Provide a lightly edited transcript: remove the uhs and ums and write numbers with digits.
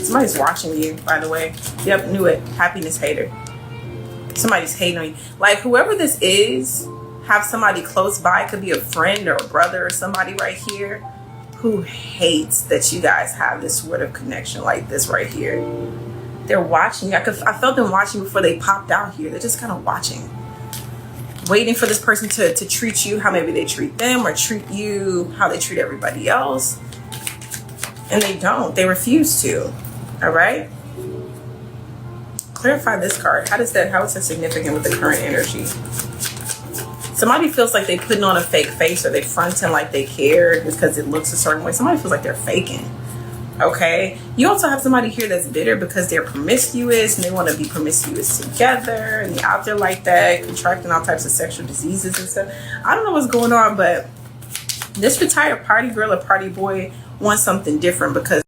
Somebody's watching you, by the way. Yep, knew it. Happiness hater. Somebody's hating on you. Like, whoever this is, have somebody close by. It could be a friend or a brother or somebody right here who hates that you guys have this sort of connection like this right here. They're watching. I felt them watching before they popped out here. They're just kind of watching. Waiting for this person to treat you how maybe they treat them, or treat you how they treat everybody else. And they don't. They refuse to. All right? Clarify this card. How is that significant with the current energy? Somebody feels like they're putting on a fake face, or they fronting like they care because it looks a certain way. Somebody feels like they're faking. Okay? You also have somebody here that's bitter because they're promiscuous and they want to be promiscuous together, and they're out there like that, contracting all types of sexual diseases and stuff. I don't know what's going on, but this retired party girl or party boy wants something different because